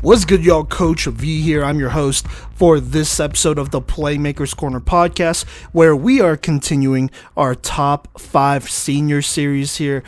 What's good, y'all? Coach V here. I'm your host for this episode of the Playmakers Corner podcast, where we are continuing our top 5 senior series here.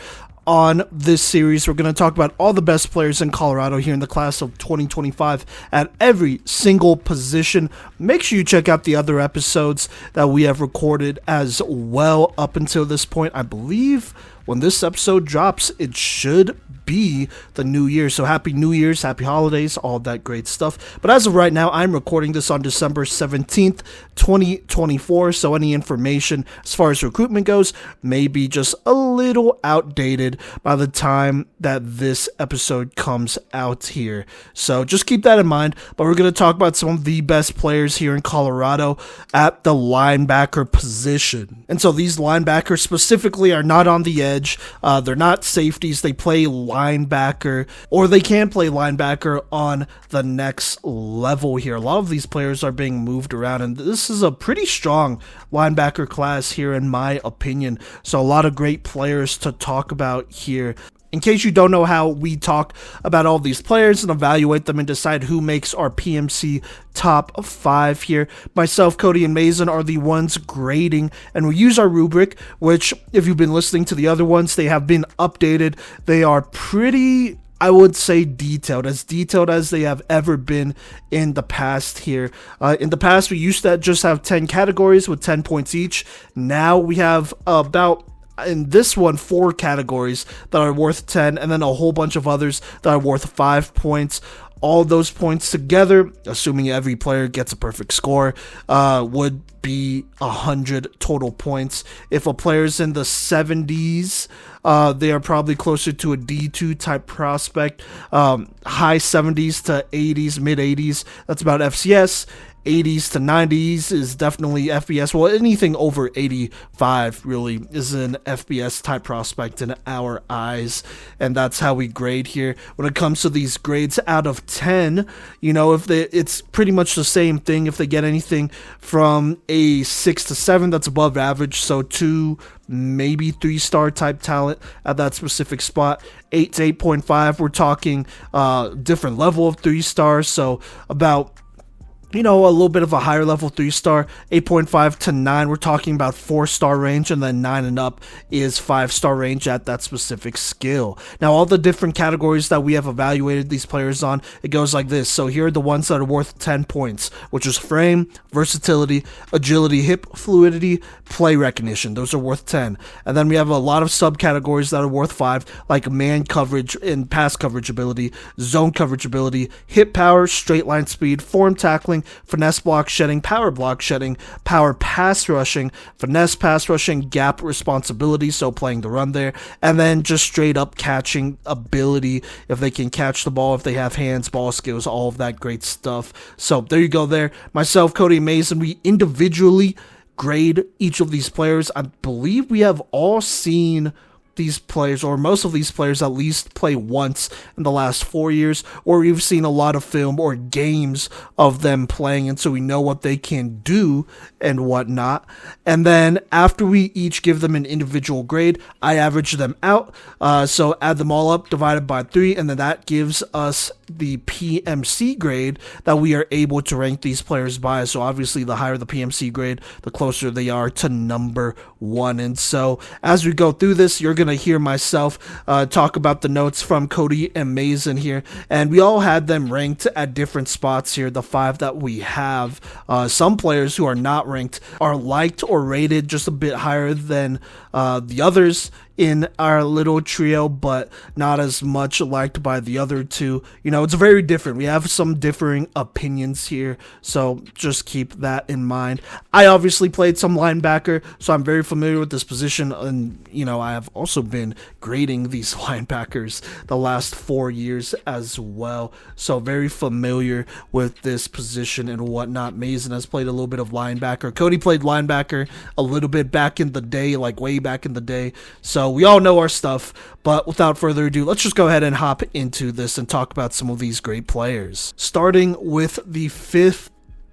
On this series, we're going to talk about all the best players in Colorado here in the class of 2025 at every single position. Make sure you check out the other episodes that we have recorded as well up until this point. I believe when this episode drops, it should be the new year. So happy New Year's, happy holidays, all that great stuff. But as of right now, I'm recording this on December 17th, 2024. So any information as far as recruitment goes may be just a little outdated by the time that this episode comes out here. So just keep that in mind. But we're going to talk about some of the best players here in Colorado at the linebacker position. And so these linebackers specifically are not on the edge. They're not safeties. They play linebacker, or they can play linebacker on the next level here. A lot of these players are being moved around, and this is a pretty strong linebacker class here in my opinion. So a lot of great players to talk about here. In case you don't know how we talk about all these players and evaluate them and decide who makes our PMC top 5 here, myself, Kodey, and Mazen are the ones grading, and we use our rubric, which, if you've been listening to the other ones, they have been updated. They are pretty, I would say, detailed as they have ever been in the past here. In the past, we used to just have 10 categories with 10 points each. Now we have in this one, 4 categories that are worth 10, and then a whole bunch of others that are worth 5 points. All those points together, assuming every player gets a perfect score, would be 100 total points. If a player's in the 70s, they are probably closer to a D2 type prospect. High 70s to 80s, mid 80s, that's about FCS. 80s to 90s is definitely FBS. Well, anything over 85 really is an FBS type prospect in our eyes, and that's how we grade here. When it comes to these grades out of 10, it's pretty much the same thing. If they get anything from a 6 to 7, that's above average, so 2, maybe 3-star type talent at that specific spot. 8 to 8.5, we're talking different level of 3 stars, so about a little bit of a higher level 3-star. 8.5 to 9, we're talking about 4-star range, and then 9 and up is 5-star range at that specific skill. Now, all the different categories that we have evaluated these players on, it goes like this. So here are the ones that are worth 10 points, which is frame, versatility, agility, hip fluidity, play recognition. Those are worth 10. And then we have a lot of subcategories that are worth 5, like man coverage and pass coverage ability, zone coverage ability, hip power, straight line speed, form tackling, finesse block shedding, power block shedding, power pass rushing, finesse pass rushing, gap responsibility, so playing the run there, and then just straight up catching ability, if they can catch the ball, if they have hands, ball skills, all of that great stuff. So there you go there. Myself, Kodey and Mazen, we individually grade each of these players. I believe we have all seen these players, or most of these players, at least play once in the last 4 years, or we've seen a lot of film or games of them playing, and so we know what they can do and whatnot. And then after we each give them an individual grade, I average them out, so add them all up, divided by 3, and then that gives us the PMC grade that we are able to rank these players by. So obviously the higher the PMC grade, the closer they are to number 1. And so as we go through this, you're going to hear myself talk about the notes from Kodey and Mazen here, and we all had them ranked at different spots here. The 5 that we have, some players who are not ranked are liked or rated just a bit higher than the others in our little trio, but not as much liked by the other 2. It's very different. We have some differing opinions here, so just keep that in mind. I obviously played some linebacker, so I'm very familiar with this position, and I have also been grading these linebackers the last 4 years as well, so very familiar with this position and whatnot. Mazen has played a little bit of linebacker. Kodey played linebacker a little bit back in the day, like way back in the day, so we all know our stuff. But without further ado, let's just go ahead and hop into this and talk about some of these great players. Starting with the 5th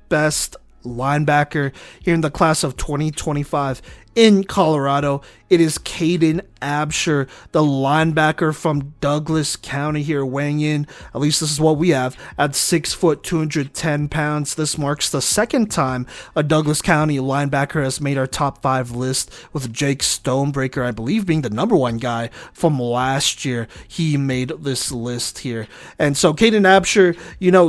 best linebacker here in the class of 2025 in Colorado. It is Kodey Absher, the linebacker from Douglas County here, weighing in, at least this is what we have, at 6 foot 210 pounds. This marks the second time a Douglas County linebacker has made our top 5 list, with Jake Stonebreaker, I believe, being the #1 guy from last year. He made this list here. And so Kodey Absher,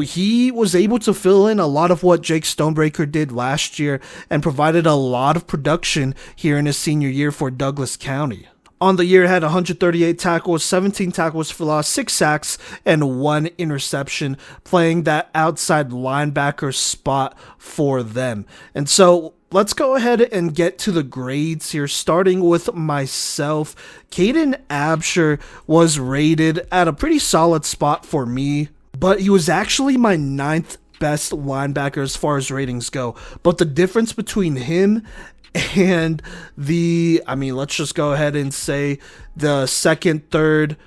he was able to fill in a lot of what Jake Stonebreaker did last year and provided a lot of production here in his senior year for Douglas County. On the year, had 138 tackles, 17 tackles for loss, 6 sacks, and 1 interception, playing that outside linebacker spot for them. And so let's go ahead and get to the grades here, starting with myself. Kodey Absher was rated at a pretty solid spot for me, but he was actually my 9th best linebacker as far as ratings go. But the difference between him and let's just go ahead and say the second and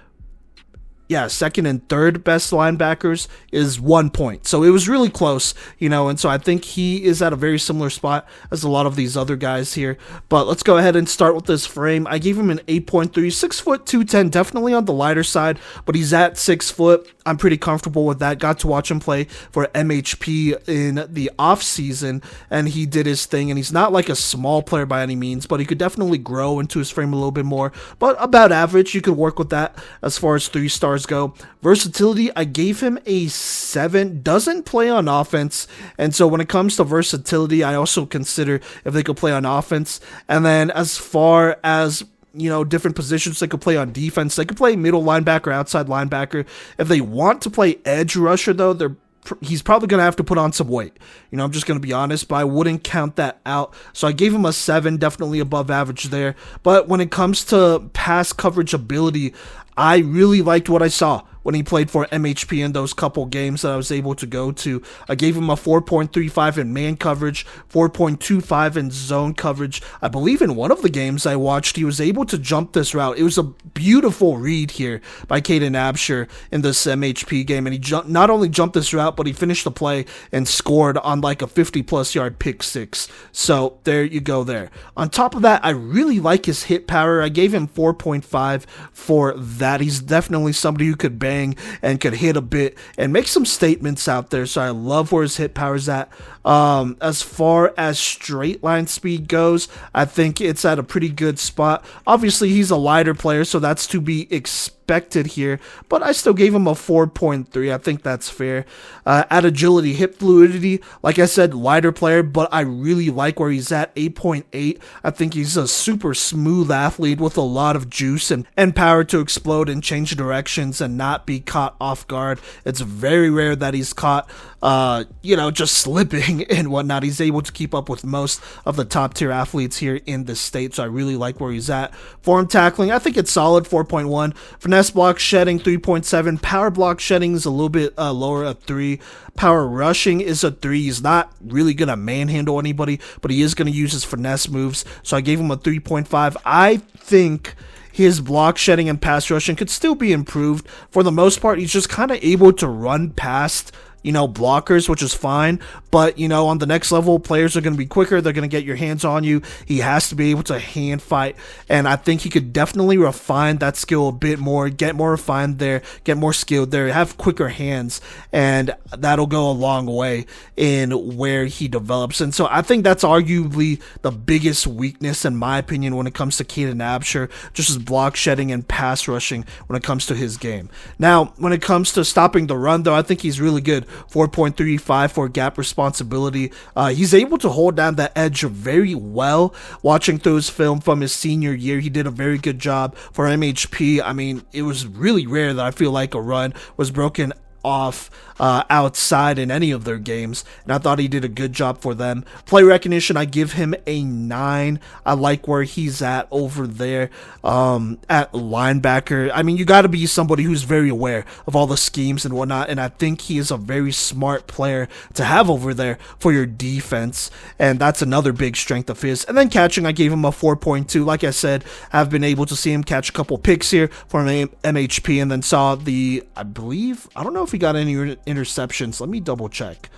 third best linebackers is 1 point. So it was really close, and so I think he is at a very similar spot as a lot of these other guys here. But let's go ahead and start with this frame. I gave him an 8.3, 6 foot 210, definitely on the lighter side, but he's at 6 foot. I'm pretty comfortable with that. Got to watch him play for MHP in the off season, and he did his thing. And he's not like a small player by any means, but he could definitely grow into his frame a little bit more. But about average, you could work with that as far as 3 stars go. Versatility, I gave him a 7. Doesn't play on offense, and so when it comes to versatility, I also consider if they could play on offense. And then as far as different positions they could play on defense, they could play middle linebacker, outside linebacker. If they want to play edge rusher, though, he's probably going to have to put on some weight. I'm just going to be honest, but I wouldn't count that out. So I gave him a 7, definitely above average there. But when it comes to pass coverage ability, I really liked what I saw when he played for MHP in those couple games that I was able to go to. I gave him a 4.35 in man coverage, 4.25 in zone coverage. I believe in one of the games I watched, he was able to jump this route. It was a beautiful read here by Kodey Absher in this MHP game, and he not only jumped this route, but he finished the play and scored on like a 50-plus yard pick 6. So there you go there. On top of that, I really like his hit power. I gave him 4.5 for that. He's definitely somebody who could bang and could hit a bit and make some statements out there. So I love where his hit power's at. As far as straight line speed goes, I think it's at a pretty good spot. Obviously, he's a lighter player, so that's to be expected here, but I still gave him a 4.3. I think that's fair. At agility, hip fluidity, like I said, lighter player, but I really like where he's at, 8.8. I think he's a super smooth athlete with a lot of juice and power to explode and change directions and not be caught off guard. It's very rare that he's caught just slipping and whatnot. He's able to keep up with most of the top tier athletes here in the state, so I really like where he's at. Form tackling, I think it's solid, 4.1. Finesse block shedding, 3.7. Power block shedding is a little bit lower, at 3. Power rushing is a 3. He's not really going to manhandle anybody, but he is going to use his finesse moves, so I gave him a 3.5. I think his block shedding and pass rushing could still be improved. For the most part, he's just kind of able to run past blockers, which is fine. But, on the next level, players are going to be quicker. They're going to get your hands on you. He has to be able to hand fight. And I think he could definitely refine that skill a bit more, get more refined there, get more skilled there, have quicker hands. And that'll go a long way in where he develops. And so I think that's arguably the biggest weakness, in my opinion, when it comes to Kodey Absher, just his block shedding and pass rushing when it comes to his game. Now, when it comes to stopping the run, though, I think he's really good. 4.35 for gap responsibility. He's able to hold down that edge very well. Watching through his film from his senior year, he did a very good job for MHP. I mean, it was really rare that I feel like a run was broken off outside in any of their games, and I thought he did a good job for them. Play recognition, I give him a 9. I like where he's at over there at linebacker. I mean, you got to be somebody who's very aware of all the schemes and whatnot, and I think he is a very smart player to have over there for your defense, and that's another big strength of his. And then catching, I gave him a 4.2. Like I said, I've been able to see him catch a couple picks here for MHP, and then saw I don't know if he got any interceptions. Let me double check.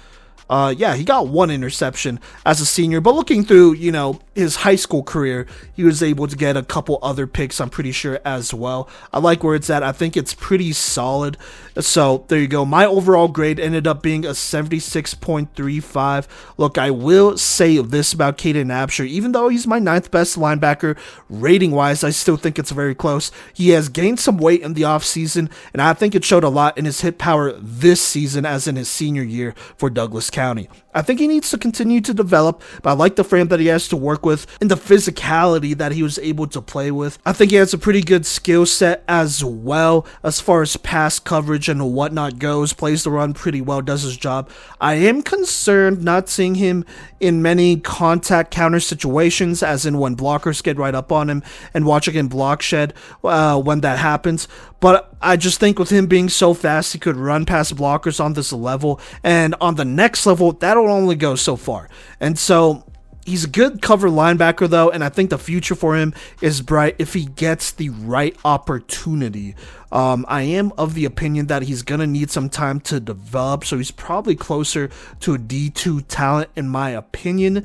Yeah, he got 1 interception as a senior, but looking through, his high school career, he was able to get a couple other picks, I'm pretty sure, as well. I like where it's at. I think it's pretty solid. So there you go. My overall grade ended up being a 76.35. Look, I will say this about Kodey Absher. Even though he's my 9th best linebacker rating-wise, I still think it's very close. He has gained some weight in the offseason, and I think it showed a lot in his hit power this season as in his senior year for Douglas County. I think he needs to continue to develop, but I like the frame that he has to work with and the physicality that he was able to play with. I think he has a pretty good skill set as well as far as pass coverage and whatnot goes. Plays the run pretty well, does his job. I am concerned not seeing him in many contact counter situations, as in when blockers get right up on him and watching him block shed when that happens. But I just think with him being so fast, he could run past blockers on this level, and on the next level, that'll only go so far. And so he's a good cover linebacker, though, and I think the future for him is bright if he gets the right opportunity. I am of the opinion that he's going to need some time to develop, so he's probably closer to a D2 talent in my opinion,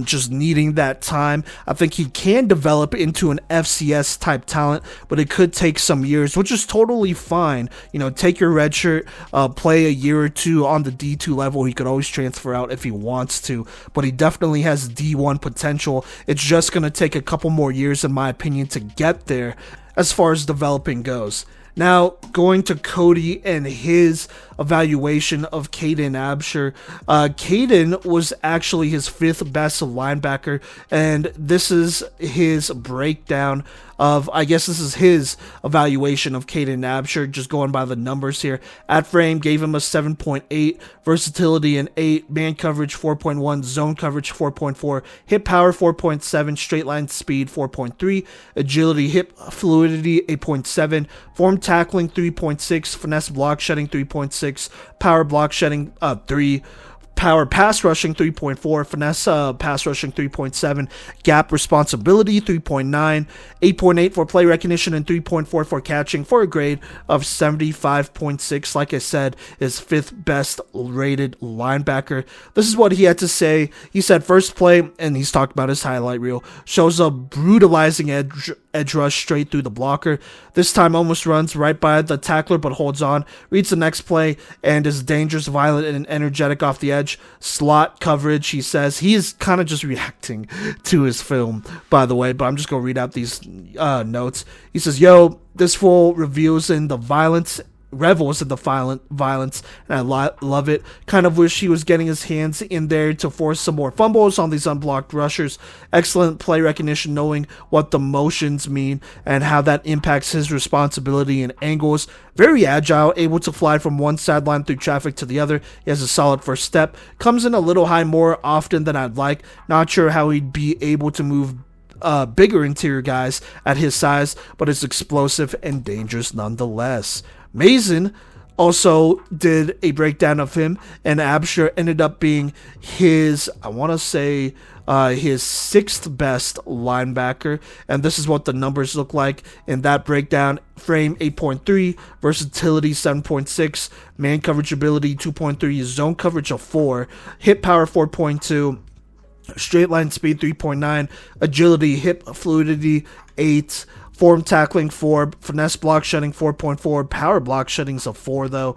just needing that time. I think he can develop into an FCS type talent, but it could take some years, which is totally fine. Take your red shirt, play a year or two on the D2 level. He could always transfer out if he wants to, but he definitely has D1 potential. It's just going to take a couple more years, in my opinion, to get there as far as developing goes. Now, going to Kodey and his evaluation of Kodey Absher. Kodey was actually his 5th best linebacker, and this is his breakdown of, I guess this is his evaluation of Kodey Absher, just going by the numbers here. At frame, gave him a 7.8, versatility an 8, man coverage 4.1, zone coverage 4.4, hip power 4.7, straight line speed 4.3, agility, hip fluidity 8.7, form tackling 3.6, finesse block shedding 3.6, power block shedding 3, power pass rushing 3.4, finesse pass rushing 3.7, gap responsibility 3.9, 8.8 for play recognition, and 3.4 for catching, for a grade of 75.6. Like I said, is 5th best rated linebacker. This is what he had to say. He said, first play, and he's talked about his highlight reel, shows a brutalizing edge rush straight through the blocker. This time almost runs right by the tackler but holds on. Reads the next play and is dangerous, violent, and energetic off the edge. Slot coverage, he says. He is kind of just reacting to his film, by the way, but I'm just going to read out these notes. He says, this fool revels in the violence, and I love it. Kind of wish he was getting his hands in there to force some more fumbles on these unblocked rushers. Excellent play recognition, knowing what the motions mean and how that impacts his responsibility and angles. Very agile, able to fly from one sideline through traffic to the other. He has a solid first step. Comes in a little high more often than I'd like. Not sure how he'd be able to move bigger interior guys at his size, but it's explosive and dangerous nonetheless. Mazen also did a breakdown of him, and Absher ended up being his, I want to say, his 6th best linebacker, and this is what the numbers look like in that breakdown. Frame 8.3, versatility 7.6, man coverage ability 2.3, zone coverage of 4, hip power 4.2, straight line speed 3.9, agility, hip fluidity 8, form tackling 4, finesse block shedding 4.4, power block shedding's a 4 though,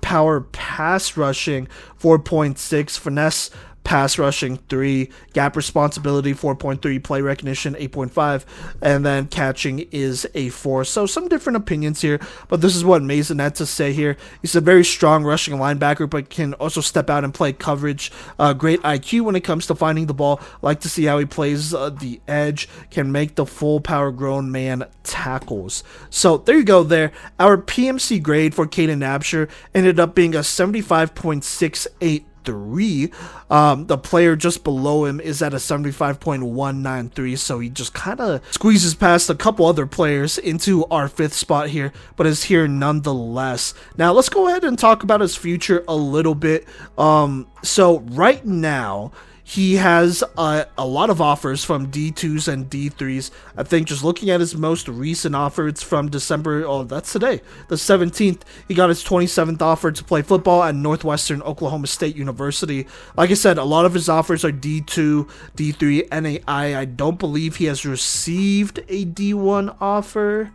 power pass rushing 4.6, finesse pass rushing 3, gap responsibility 4.3, play recognition 8.5, and then catching is a 4. So some different opinions here, but this is what Mazen had to say here. He's a very strong rushing linebacker, but can also step out and play coverage. Great IQ when it comes to finding the ball. Like to see how he plays the edge. Can make the full power grown man tackles. So there you go there. Our PMC grade for Kodey Absher ended up being a 75.68. The player just below him is at a 75.193, so he just kind of squeezes past a couple other players into our 5th spot here, but is here nonetheless. Now let's go ahead and talk about his future a little bit. So right now he has a lot of offers from D2s and D3s. I think just looking at his most recent offer, it's from December, that's today, the 17th. He got his 27th offer to play football at Northwestern Oklahoma State University. Like I said, a lot of his offers are D2, D3, NAI. I don't believe he has received a D1 offer.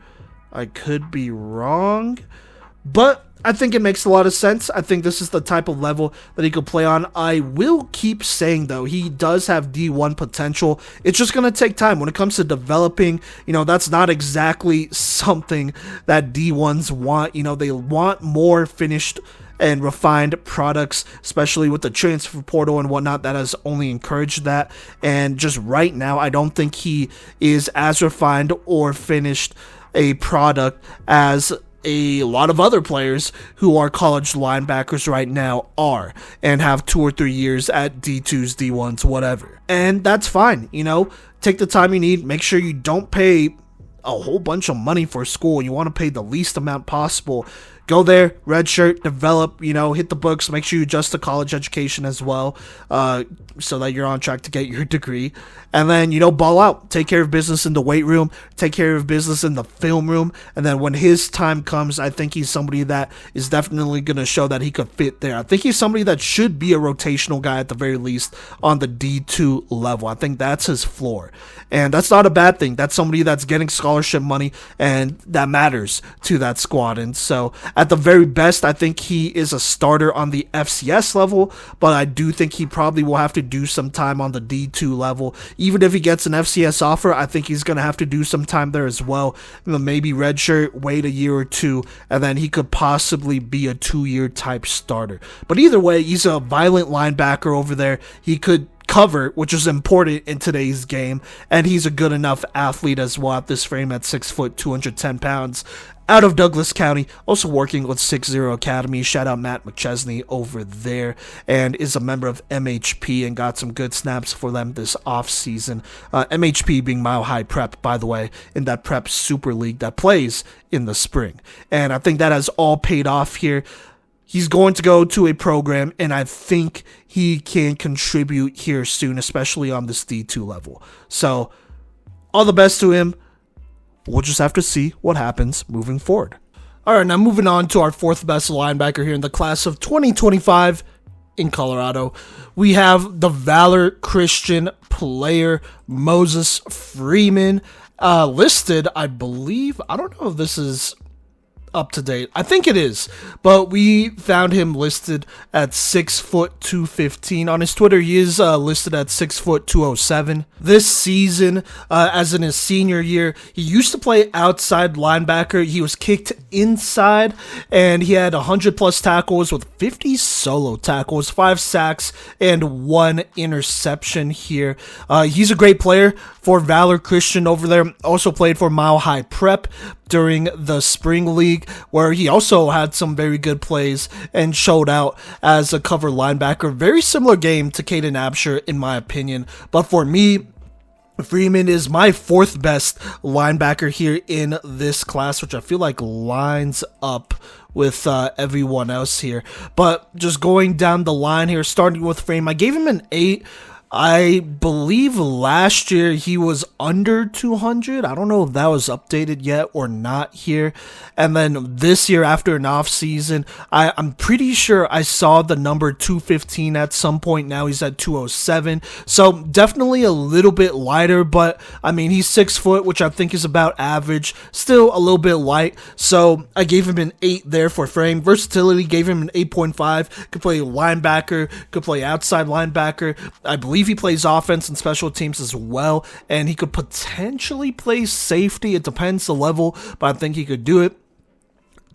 I could be wrong, but I think it makes a lot of sense. I think this is the type of level that he could play on. I will keep saying, though, he does have D1 potential. It's just going to take time. When it comes to developing, that's not exactly something that D1s want. They want more finished and refined products, especially with the transfer portal and whatnot. That has only encouraged that. And just right now, I don't think he is as refined or finished a product as a lot of other players who are college linebackers right now are and have 2 or 3 years at D2s, D1s, whatever. And that's fine, take the time you need. Make sure you don't pay a whole bunch of money for school. You want to pay the least amount possible. Go there, redshirt, develop, hit the books. Make sure you adjust to college education as well, so that you're on track to get your degree. And then, ball out. Take care of business in the weight room. Take care of business in the film room. And then when his time comes, I think he's somebody that is definitely going to show that he could fit there. I think he's somebody that should be a rotational guy at the very least on the D2 level. I think that's his floor. And that's not a bad thing. That's somebody that's getting scholarship money, and that matters to that squad. And so, at the very best, I think he is a starter on the FCS level, but I do think he probably will have to do some time on the D2 level. Even if he gets an FCS offer, I think he's going to have to do some time there as well. Maybe redshirt, wait a year or two, and then he could possibly be a 2-year type starter. But either way, he's a violent linebacker over there. He could cover, which is important in today's game, and he's a good enough athlete as well at this frame at 6 foot, 210 pounds. Out of Douglas County, also working with 6-0 Academy. Shout out Matt McChesney over there, and is a member of MHP and got some good snaps for them this offseason. MHP being Mile High Prep, by the way, in that Prep Super League that plays in the spring. And I think that has all paid off here. He's going to go to a program, and I think he can contribute here soon, especially on this D2 level. So, all the best to him. We'll just have to see what happens moving forward. All right, now moving on to our 4th best linebacker here in the class of 2025 in Colorado. We have the Valor Christian player, Moses Freeman, listed, I believe. I don't know if this is up to date. I think it is, but we found him listed at 6 foot 215. On his Twitter, he is listed at 6 foot 207. This season, as in his senior year, he used to play outside linebacker. He was kicked inside, and he had 100 plus tackles with 50 solo tackles, 5 sacks, and 1 interception here. He's a great player for Valor Christian over there. Also played for Mile High Prep during the spring league, where he also had some very good plays and showed out as a cover linebacker. Very similar game to Caden Absher, in my opinion. But for me, Freeman is my 4th best linebacker here in this class, which I feel like lines up with everyone else here. But just going down the line here, starting with Freeman, I gave him an 8. I believe last year he was under 200. I don't know if that was updated yet or not here. And then this year, after an off season, I'm pretty sure I saw the number 215 at some point. Now he's at 207. So definitely a little bit lighter, but I mean, he's 6 foot, which I think is about average. Still a little bit light. So I gave him an 8 there for frame. Versatility, gave him an 8.5. Could play linebacker, could play outside linebacker. I believe he plays offense and special teams as well, and he could potentially play safety. It depends the level, but I think he could do it.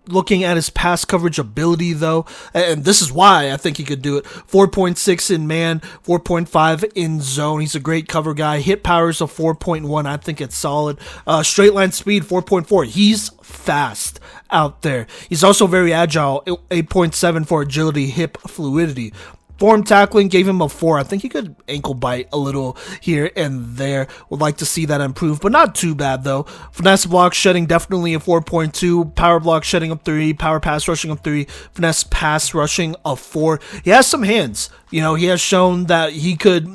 Looking at his pass coverage ability, though, and this is why I think he could do it, 4.6 in man, 4.5 in zone. He's a great cover guy. Hit powers of 4.1. I think it's solid. Straight line speed, 4.4. He's fast out there. He's also very agile, 8.7 for agility, hip fluidity. Form tackling gave him a 4. I think he could ankle bite a little here and there. Would like to see that improve, but not too bad though. Finesse block shedding definitely a 4.2. Power block shedding of 3. Power pass rushing of 3. Finesse pass rushing of 4. He has some hands. He has shown that he could,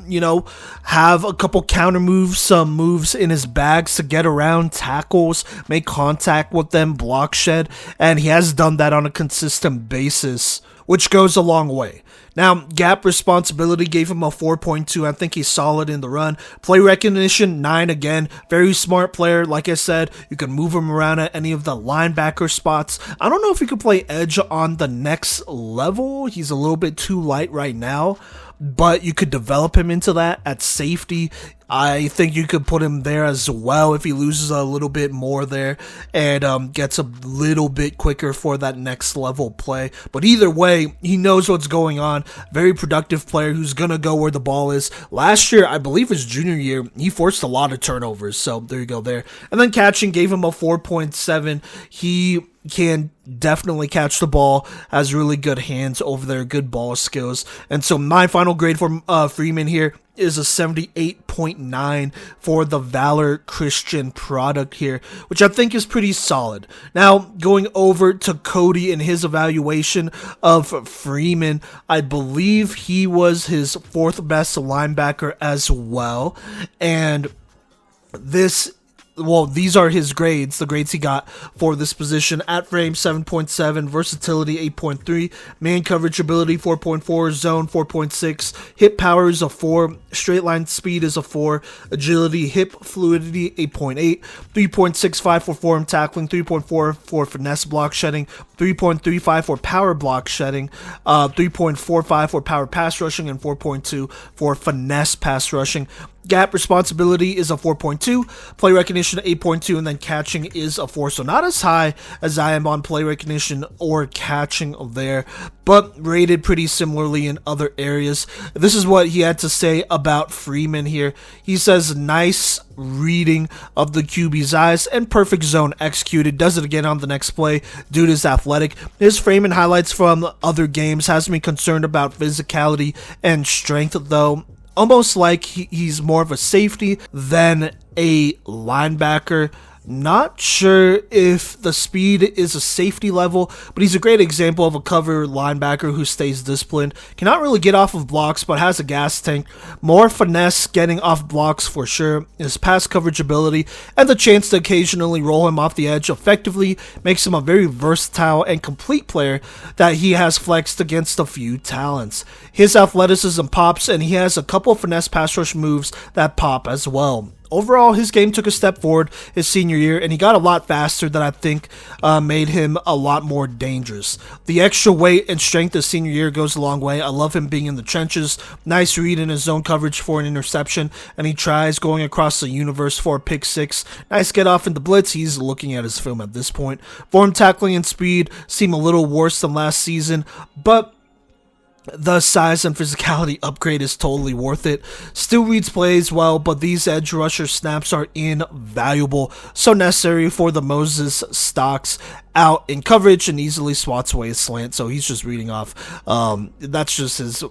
have a couple counter moves, some moves in his bags to get around tackles, make contact with them, block shed, and he has done that on a consistent basis, which goes a long way. Now, gap responsibility gave him a 4.2. I think he's solid in the run. Play recognition, 9 again. Very smart player. Like I said, you can move him around at any of the linebacker spots. I don't know if he could play edge on the next level. He's a little bit too light right now, but you could develop him into that at safety. I think you could put him there as well if he loses a little bit more there and gets a little bit quicker for that next level play. But either way, he knows what's going on. Very productive player who's going to go where the ball is. Last year, I believe his junior year, he forced a lot of turnovers. So there you go there. And then catching gave him a 4.7. He can definitely catch the ball, has really good hands over there, good ball skills. And so my final grade for Freeman here is a 78.9 for the Valor Christian product here, which I think is pretty solid. Now, going over to Kodey and his evaluation of Freeman, I believe he was his 4th best linebacker as well. And these are his grades, the grades he got for this position. At frame, 7.7, versatility, 8.3, man coverage ability, 4.4, zone, 4.6, hip power is a 4, straight line speed is a 4, agility, hip fluidity, 8.8, 3.65 for form tackling, 3.4 for finesse block shedding, 3.35 for power block shedding, 3.45 for power pass rushing, and 4.2 for finesse pass rushing. Gap responsibility is a 4.2, play recognition 8.2, and then catching is a 4. So not as high as I am on play recognition or catching there, but rated pretty similarly in other areas. This is what he had to say about Freeman here. He says, nice reading of the QB's eyes and perfect zone executed. Does it again on the next play. Dude is athletic. His frame and highlights from other games has me concerned about physicality and strength though. Almost like he's more of a safety than a linebacker. Not sure if the speed is a safety level, but he's a great example of a cover linebacker who stays disciplined. Cannot really get off of blocks, but has a gas tank. More finesse getting off blocks for sure. His pass coverage ability and the chance to occasionally roll him off the edge effectively makes him a very versatile and complete player that he has flexed against a few talents. His athleticism pops, and he has a couple finesse pass rush moves that pop as well. Overall, his game took a step forward his senior year, and he got a lot faster that I think made him a lot more dangerous. The extra weight and strength his senior year goes a long way. I love him being in the trenches. Nice read in his zone coverage for an interception, and he tries going across the universe for a pick 6. Nice get off in the blitz. He's looking at his film at this point. Form tackling and speed seem a little worse than last season, but the size and physicality upgrade is totally worth it. Still reads plays well, but these edge rusher snaps are invaluable. So necessary for the Moses stocks out in coverage and easily swats away a slant. So he's just reading off. That's just his,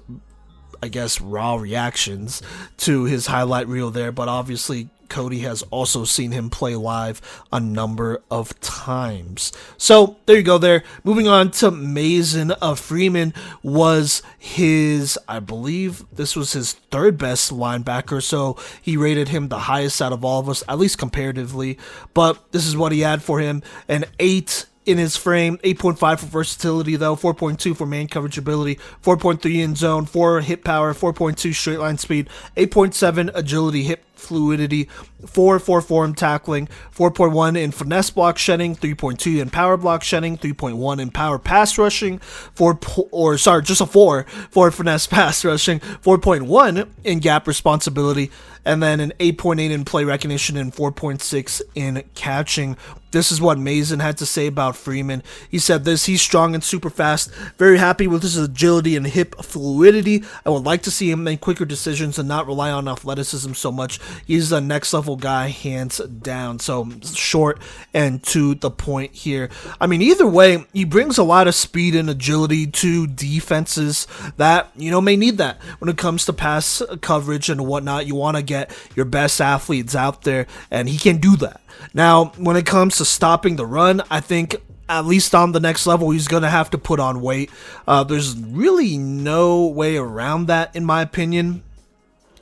I guess, raw reactions to his highlight reel there. But obviously, Kodey has also seen him play live a number of times. So there you go there. Moving on to Mazen. Freeman was his, I believe this was his 3rd best linebacker. So he rated him the highest out of all of us, at least comparatively. But this is what he had for him. An 8 in his frame, 8.5 for versatility though, 4.2 for man coverage ability, 4.3 in zone, 4 hip power, 4.2 straight line speed, 8.7 agility, hip fluidity, 4 for form tackling, 4.1 in finesse block shedding, 3.2 in power block shedding, 3.1 in power pass rushing, 4 for finesse pass rushing, 4.1 in gap responsibility, and then an 8.8 in play recognition and 4.6 in catching. This is what Mazen had to say about Freeman. He said this: he's strong and super fast. Very happy with his agility and hip fluidity. I would like to see him make quicker decisions and not rely on athleticism so much. he's a next level guy, hands down. So short and to the point here. I mean, either way, he brings a lot of speed and agility to defenses that, may need that when it comes to pass coverage and whatnot. You want to get your best athletes out there, and he can do that. Now, when it comes to stopping the run, I think at least on the next level, he's going to have to put on weight. There's really no way around that, in my opinion.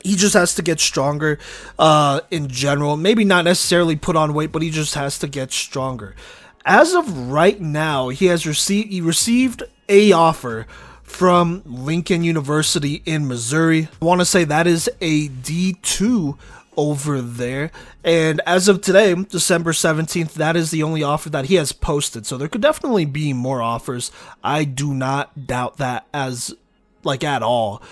He just has to get stronger in general. Maybe not necessarily put on weight, but he just has to get stronger. As of right now, he received a offer from Lincoln University in Missouri. I want to say that is a D2 over there, and as of today, December 17th, that is the only offer that he has posted. So there could definitely be more offers. I do not doubt that at all.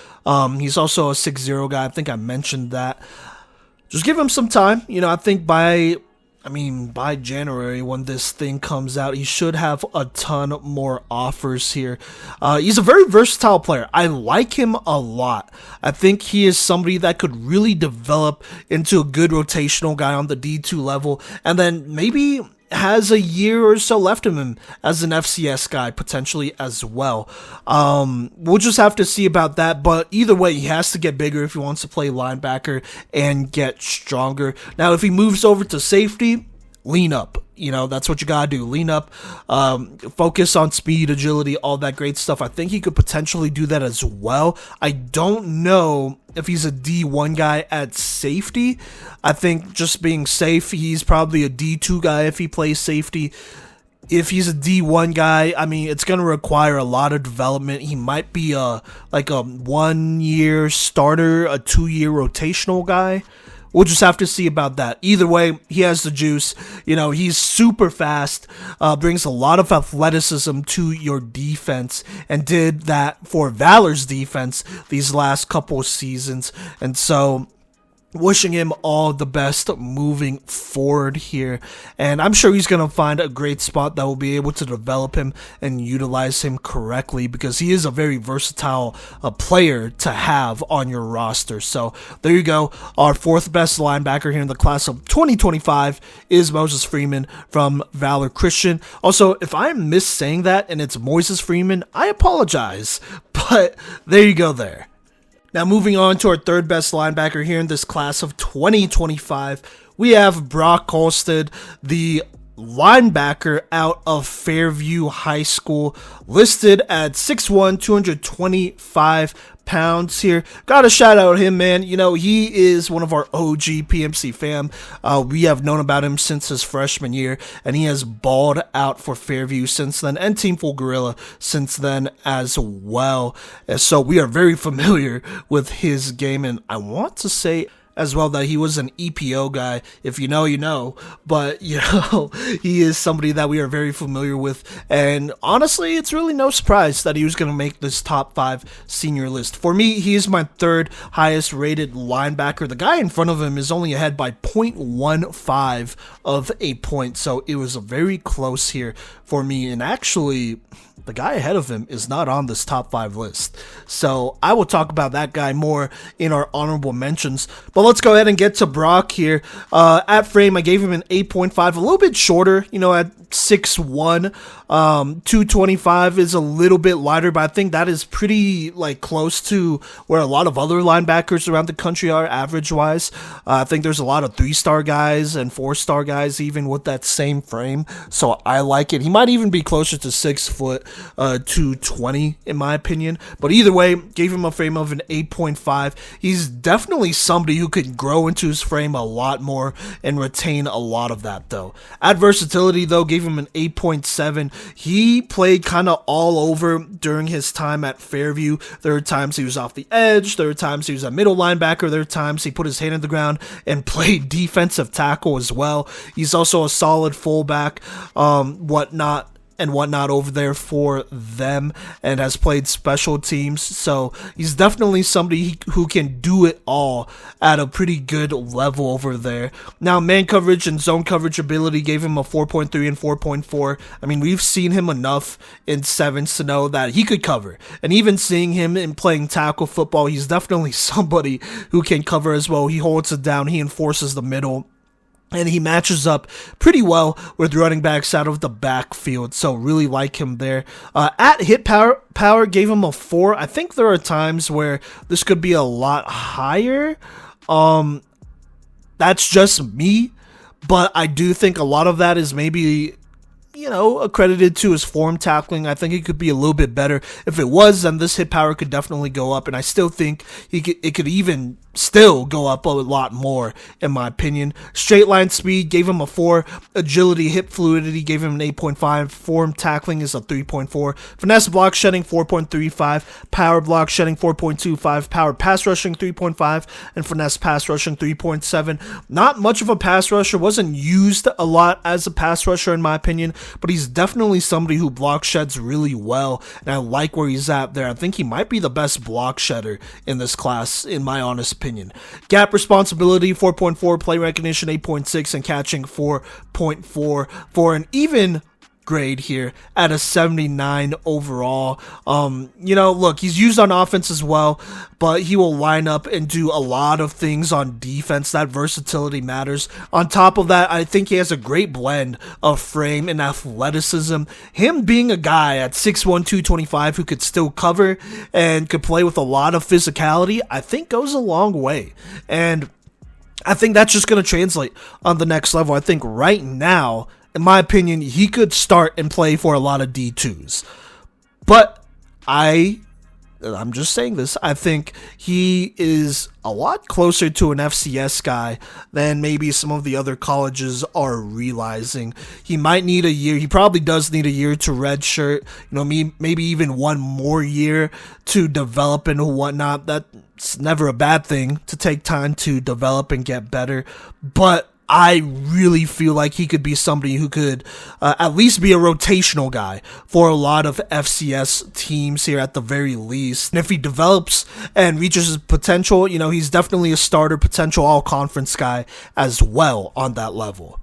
He's also a 6'0" guy. I think I mentioned that. Just give him some time. I think by January, when this thing comes out, he should have a ton more offers here. He's a very versatile player. I like him a lot. I think he is somebody that could really develop into a good rotational guy on the D2 level, and then maybe has a year or so left in him as an FCS guy, potentially as well. We'll just have to see about that, but either way, he has to get bigger if he wants to play linebacker and get stronger. Now, if he moves over to safety, lean up. That's what you gotta do. Lean up, focus on speed, agility, all that great stuff. I think he could potentially do that as well. I don't know if he's a D1 guy at safety. I think just being safe, he's probably a D2 guy if he plays safety. If he's a D1 guy, it's going to require a lot of development. He might be a 1-year starter, a 2-year rotational guy. We'll just have to see about that. Either way, he has the juice. He's super fast, brings a lot of athleticism to your defense, and did that for Valor's defense these last couple of seasons. And so, wishing him all the best moving forward here, and I'm sure he's going to find a great spot that will be able to develop him and utilize him correctly, because he is a very versatile player to have on your roster. So there you go. Our fourth best linebacker here in the class of 2025 is Moses Freeman from Valor Christian. Also, if I'm missaying that and it's Moises Freeman, I apologize, but there you go there. Now, moving on to our third best linebacker here in this class of 2025, we have Brock Kolstad, the linebacker out of Fairview High School, listed at 6'1", 225 pounds here. Gotta shout out him, man. He is one of our OG PMC fam. We have known about him since his freshman year, and he has balled out for Fairview since then, and Team Full Gorilla since then as well. So we are very familiar with his game, and I want to say as well that he was an EPO guy. If you know, you know. But, he is somebody that we are very familiar with. And honestly, it's really no surprise that he was going to make this top 5 senior list. For me, he is my third highest rated linebacker. The guy in front of him is only ahead by 0.15 of a point. So it was very close here for me. And actually, the guy ahead of him is not on this top 5 list. So I will talk about that guy more in our honorable mentions. But let's go ahead and get to Brock here. At frame, I gave him an 8.5, a little bit shorter, at 6'1". 225 is a little bit lighter, but I think that is pretty close to where a lot of other linebackers around the country are average-wise. I think there's a lot of 3-star guys and 4-star guys even with that same frame. So I like it. He might even be closer to 6 foot, 220 in my opinion. But either way, gave him a frame of an 8.5. He's definitely somebody who could grow into his frame a lot more and retain a lot of that though. At versatility though, gave him an 8.7. He played kind of all over during his time at Fairview. There were times he was off the edge. There were times he was a middle linebacker. There were times he put his hand in the ground and played defensive tackle as well. He's also a solid fullback, whatnot. and whatnot over there for them and has played special teams. So he's definitely somebody who can do it all at a pretty good level over there. Now, man coverage and zone coverage ability gave him a 4.3 and 4.4. I mean, we've seen him enough in sevens to know that he could cover. And even seeing him in playing tackle football, he's definitely somebody who can cover as well. He holds it down, he enforces the middle, and he matches up pretty well with running backs out of the backfield. So really like him there. At hit power gave him a 4. I think there are times where this could be a lot higher. That's just me. But I do think a lot of that is maybe, accredited to his form tackling. I think it could be a little bit better. If it was, then this hit power could definitely go up, and I still think it could even still go up a lot more, in my opinion. Straight line speed gave him a 4. Agility, hip fluidity gave him an 8.5. Form tackling is a 3.4. Finesse block shedding 4.35. Power block shedding 4.25. Power pass rushing 3.5. And finesse pass rushing 3.7. Not much of a pass rusher. Wasn't used a lot as a pass rusher, in my opinion, but he's definitely somebody who block sheds really well, and I like where he's at there. I think he might be the best block shedder in this class, in my honest opinion. Gap responsibility 4.4, play recognition 8.6, and catching 4.4 for an even grade here at a 79 overall. Look, he's used on offense as well, but he will line up and do a lot of things on defense. That versatility matters. On top of that, I think he has a great blend of frame and athleticism. Him being a guy at 6'1", 225 who could still cover and could play with a lot of physicality, I think goes a long way. And I think that's just going to translate on the next level. I think right now, in my opinion, he could start and play for a lot of D2s. But I'm just saying this, I think he is a lot closer to an FCS guy than maybe some of the other colleges are realizing. He might need a year. He probably does need a year to redshirt. Maybe even one more year to develop and whatnot. That's never a bad thing, to take time to develop and get better. But I really feel like he could be somebody who could at least be a rotational guy for a lot of FCS teams here at the very least. And if he develops and reaches his potential, he's definitely a starter, potential all-conference guy as well on that level.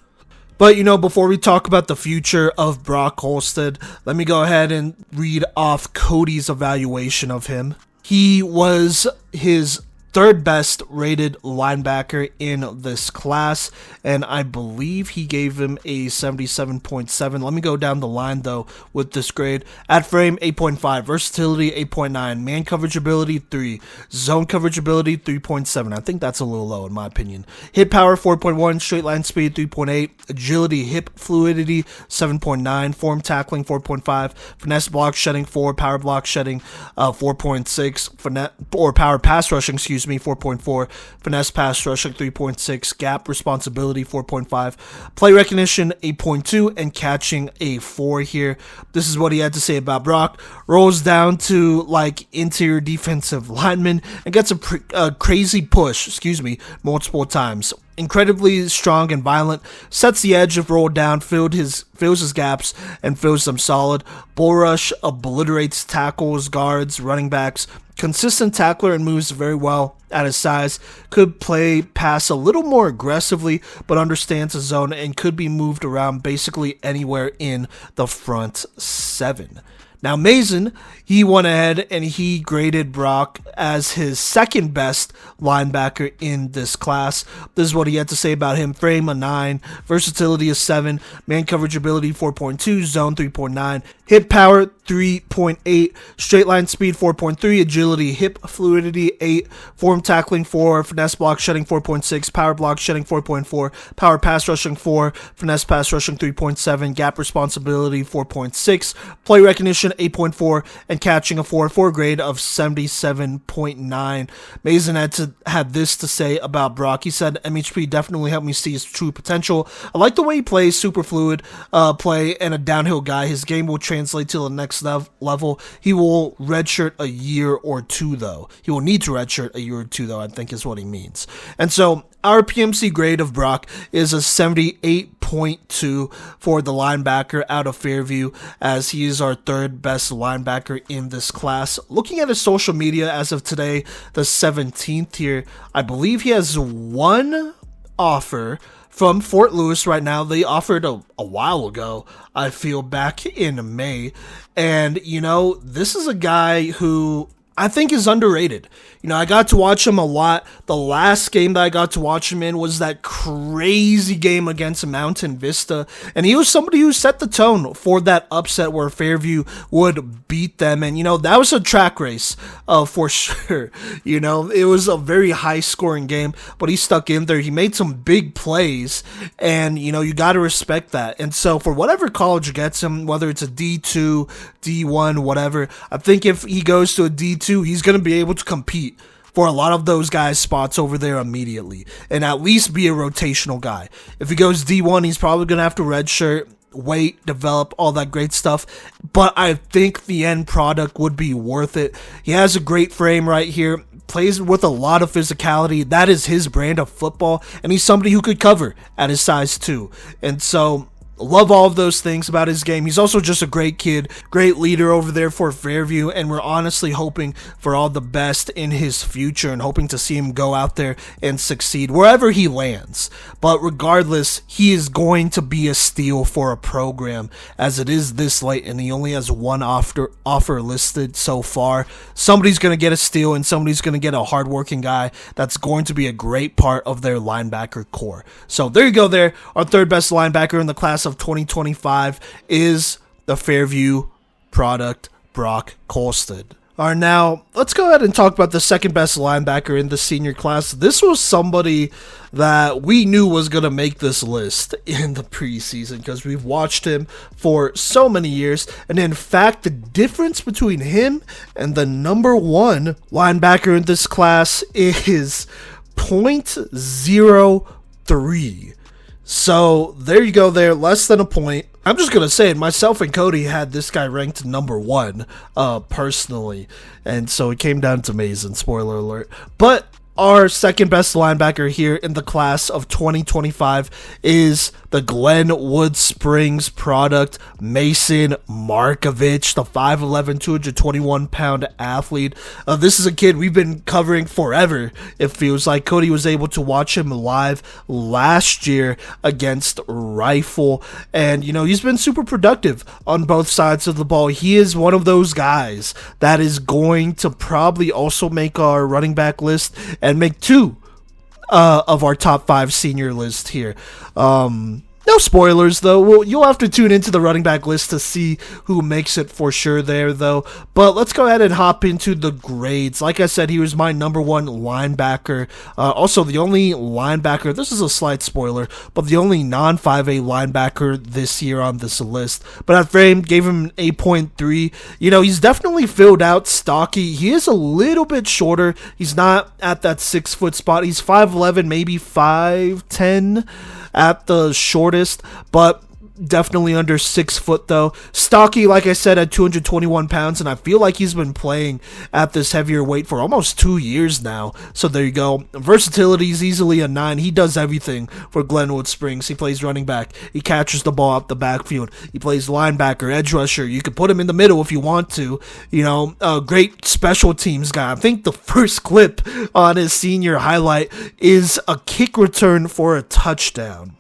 But, before we talk about the future of Brock Holstead, let me go ahead and read off Kodey's evaluation of him. He was his third best rated linebacker in this class, and I believe he gave him a 77.7. Let me go down the line though with this grade. At frame 8.5, versatility 8.9, man coverage ability 3, zone coverage ability 3.7. I think that's a little low in my opinion. Hit power 4.1, straight line speed 3.8, agility, hip fluidity 7.9, form tackling 4.5, finesse block shedding 4, power block shedding 4.6, or power pass rushing 4.4, finesse pass rushing 3.6, gap responsibility 4.5, play recognition 8.2, and catching a 4 here. This is what he had to say about Brock. Rolls down to like interior defensive lineman and gets a crazy push, multiple times. Incredibly strong and violent, sets the edge if rolled down, fills his gaps, and fills them solid. Bull rush obliterates tackles, guards, running backs. Consistent tackler and moves very well at his size. Could play pass a little more aggressively, but understands the zone and could be moved around basically anywhere in the front 7. Now, Mazen, he went ahead and he graded Brock as his second best linebacker in this class. This is what he had to say about him. Frame a 9, versatility is 7, man coverage ability 4.2, zone 3.9, hip power 3.8, straight line speed 4.3, agility, hip fluidity 8, form tackling 4, finesse block shedding 4.6, power block shedding 4.4, power pass rushing 4, finesse pass rushing 3.7, gap responsibility 4.6, play recognition 8.4, and catching a 4 grade of 77.9. Mazen had this to say about Brock. He said, MHP definitely helped me see his true potential. I like the way he plays, super fluid play, and a downhill guy. His game will translate to the next level. He will redshirt a year or two, though. He will need to redshirt a year or two, though, I think is what he means. And so Our PMC grade of Brock is a 78.2 for the linebacker out of Fairview, as he is our third best linebacker in this class. Looking at his social media as of today, the 17th here, I believe he has one offer from Fort Lewis right now. They offered a while ago, I feel, back in May. And, this is a guy who I think is underrated. I got to watch him a lot. The last game that I got to watch him in was that crazy game against Mountain Vista. And he was somebody who set the tone for that upset where Fairview would beat them. And, that was a track race for sure. It was a very high scoring game, but he stuck in there. He made some big plays, and, you got to respect that. And so for whatever college gets him, whether it's a D2, D1, whatever, I think if he goes to a D2, he's going to be able to compete for a lot of those guys' spots over there immediately, and at least be a rotational guy. If he goes D1, he's probably going to have to redshirt, wait, develop, all that great stuff, but I think the end product would be worth it. He has a great frame right here, plays with a lot of physicality. That is his brand of football, and he's somebody who could cover at his size too. And so love all of those things about his game. He's also just a great kid, great leader over there for Fairview, and we're honestly hoping for all the best in his future and hoping to see him go out there and succeed wherever he lands. But regardless, he is going to be a steal for a program, as it is this late and he only has one offer listed so far. Somebody's going to get a steal, and somebody's going to get a hardworking guy that's going to be a great part of their linebacker core. So there you go there. Our third best linebacker in the class of 2025 is the Fairview product, Brock Colstead. All right, now let's go ahead and talk about the second best linebacker in the senior class. This was somebody that we knew was going to make this list in the preseason because we've watched him for so many years. And in fact, the difference between him and the number one linebacker in this class is 0.03. So there you go there, less than a point. I'm just going to say it, myself and Kodey had this guy ranked number one, personally. And so it came down to Mazen, spoiler alert. But our second best linebacker here in the class of 2025 is the Glenwood Springs product, Mason Markovich, the 5'11", 221-pound athlete. This is a kid we've been covering forever, it feels like. Kodey was able to watch him live last year against Rifle, and, he's been super productive on both sides of the ball. He is one of those guys that is going to probably also make our running back list and make two of our top 5 senior list here. No spoilers, though. Well, you'll have to tune into the running back list to see who makes it for sure there, though. But let's go ahead and hop into the grades. Like I said, he was my number one linebacker. Also, the only linebacker, this is a slight spoiler, but the only non-5A linebacker this year on this list. But at frame, gave him an 8.3. He's definitely filled out, stocky. He is a little bit shorter. He's not at that 6 foot spot. He's 5'11", maybe 5'10", at the shortest, but definitely under 6 foot though. Stocky, like I said, at 221 pounds, and I feel like he's been playing at this heavier weight for almost 2 years now. So there you go. Versatility is easily a 9. He does everything for Glenwood Springs. He plays running back. He catches the ball up the backfield. He plays linebacker, edge rusher. You could put him in the middle if you want to. A great special teams guy. I think the first clip on his senior highlight is a kick return for a touchdown.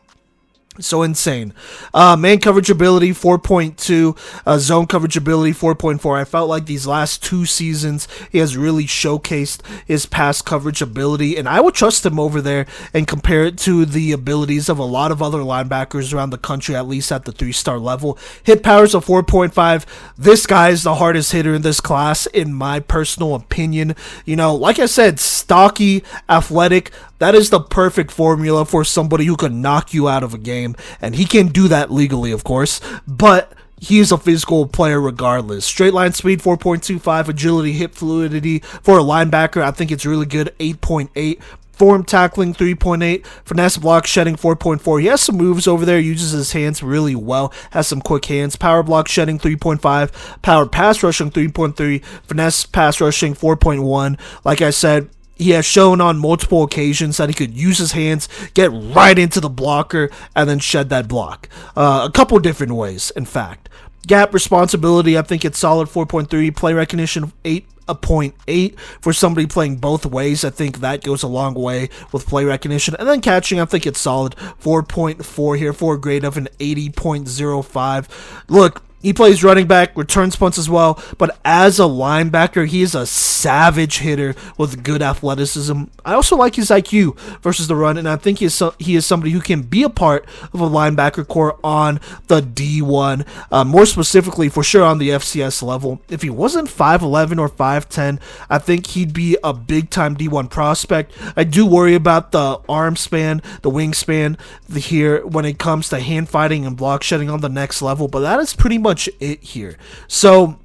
So insane. Man coverage ability 4.2, zone coverage ability 4.4. I felt like these last 2 seasons he has really showcased his pass coverage ability, and I would trust him over there and compare it to the abilities of a lot of other linebackers around the country, at least at the 3-star level. Hit powers of 4.5. This guy is the hardest hitter in this class, in my personal opinion. Like I said, stocky, athletic. That is the perfect formula for somebody who can knock you out of a game, and he can do that legally, of course, but he is a physical player regardless. Straight line speed, 4.25, agility, hip fluidity for a linebacker, I think it's really good, 8.8. Form tackling, 3.8. Finesse block shedding, 4.4. He has some moves over there, uses his hands really well, has some quick hands. Power block shedding, 3.5. Power pass rushing, 3.3. Finesse pass rushing, 4.1. Like I said, he has shown on multiple occasions that he could use his hands, get right into the blocker, and then shed that block. A couple different ways, in fact. Gap responsibility, I think it's solid 4.3. Play recognition, 8.8 for somebody playing both ways. I think that goes a long way with play recognition. And then catching, I think it's solid 4.4 here for a grade of an 80.05. Look, he plays running back, returns punts as well, but as a linebacker, he is a savage hitter with good athleticism. I also like his IQ versus the run, and I think he is somebody who can be a part of a linebacker core on the D1, more specifically for sure on the FCS level. If he wasn't 5'11 or 5'10, I think he'd be a big-time D1 prospect. I do worry about the arm span, the wingspan here when it comes to hand fighting and block shedding on the next level, but that is pretty much it here. So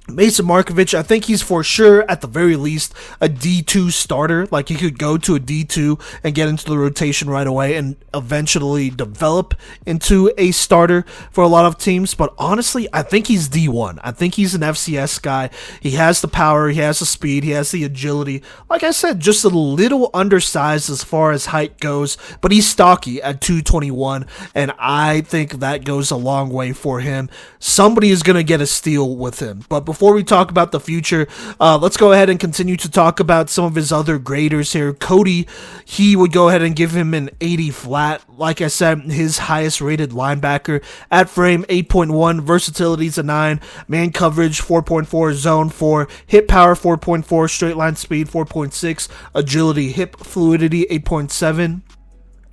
Mason Markovich, I think he's for sure, at the very least, a D2 starter. Like, he could go to a D2 and get into the rotation right away and eventually develop into a starter for a lot of teams. But honestly, I think he's D1. I think he's an FCS guy. He has the power, he has the speed, he has the agility. Like I said, just a little undersized as far as height goes, but he's stocky at 221, and I think that goes a long way for him. Somebody is going to get a steal with him. But before we talk about the future, let's go ahead and continue to talk about some of his other graders here. Kodey, he would go ahead and give him an 80 flat. Like I said, his highest rated linebacker. At frame, 8.1. Versatility is a 9. Man coverage, 4.4. Zone, 4. Hip power, 4.4. Straight line speed, 4.6. Agility, hip fluidity, 8.7.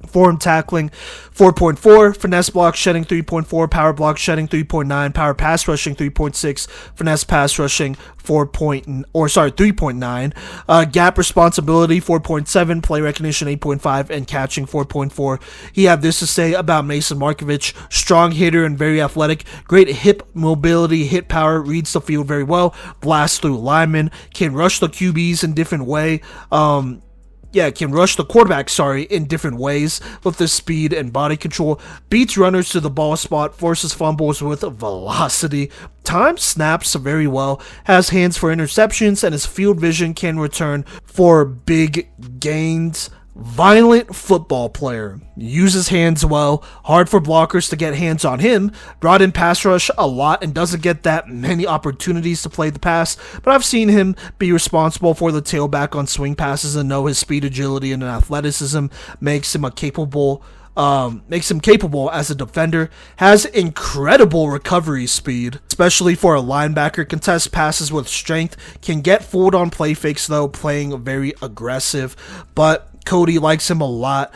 Form tackling, 4.4. Finesse block shedding, 3.4. Power block shedding, 3.9. Power pass rushing, 3.6. Finesse pass rushing, 3.9. Gap responsibility, 4.7. Play recognition, 8.5. And catching, 4.4. He had this to say about Mason Markovich: strong hitter and very athletic. Great hip mobility, hit power, reads the field very well. Blasts through linemen. Can rush the QBs in different way. Can rush the quarterback, in different ways with the speed and body control. Beats runners to the ball spot, forces fumbles with velocity. Times snaps very well, has hands for interceptions, and his field vision can return for big gains. Violent football player, uses hands well, hard for blockers to get hands on him, brought in pass rush a lot and doesn't get that many opportunities to play the pass, but I've seen him be responsible for the tailback on swing passes and know his speed, agility, and athleticism makes him capable as a defender. Has incredible recovery speed, especially for a linebacker. Contests passes with strength, can get fooled on play fakes though, playing very aggressive, but Kodey likes him a lot.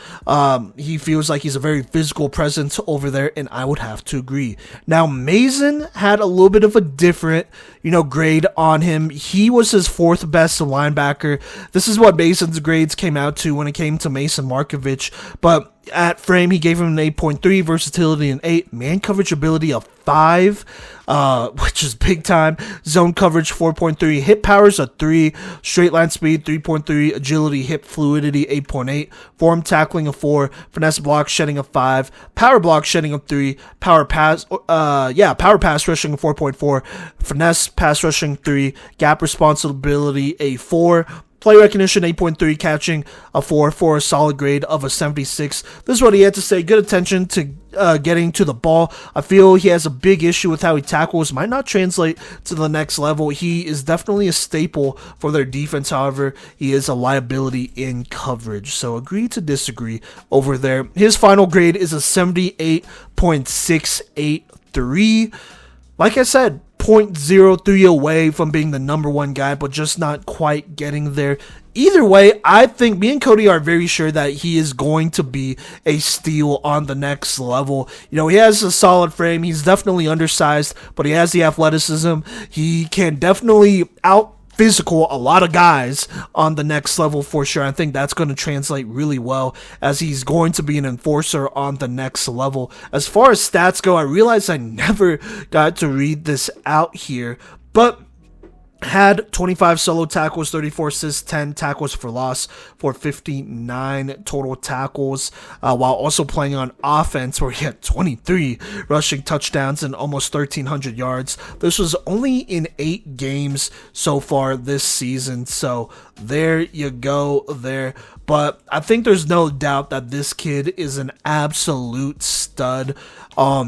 He feels like he's a very physical presence over there, and I would have to agree. Now, Mazen had a little bit of a different, grade on him. He was his 4th best linebacker. This is what Mazen's grades came out to when it came to Mason Markovich, but at frame, he gave him an 8.3, versatility an 8, man coverage ability a 5, which is big time. Zone coverage 4.3, hip powers a 3, straight line speed 3.3, agility, hip fluidity 8.8, form tackling a 4, finesse block shedding a 5, power block shedding a 3, power pass rushing a 4.4, finesse pass rushing 3, gap responsibility a 4. Play recognition 8.3, catching a 4 for a solid grade of a 76. This is what he had to say. Good attention to getting to the ball. I feel he has a big issue with how he tackles. Might not translate to the next level. He is definitely a staple for their defense. However, he is a liability in coverage. So agree to disagree over there. His final grade is a 78.683. Like I said, 0.03 away from being the number 1 guy, but just not quite getting there. Either way, I think me and Kodey are very sure that he is going to be a steal on the next level. He has a solid frame. He's definitely undersized, but he has the athleticism. He can definitely physical a lot of guys on the next level for sure. I think that's going to translate really well, as he's going to be an enforcer on the next level. As far as stats go, I realize I never got to read this out here, but Had 25 solo tackles, 34 assists, 10 tackles for loss for 59 total tackles, while also playing on offense where he had 23 rushing touchdowns and almost 1,300 yards. This was only in 8 games so far this season, so there you go there. But I think there's no doubt that this kid is an absolute stud.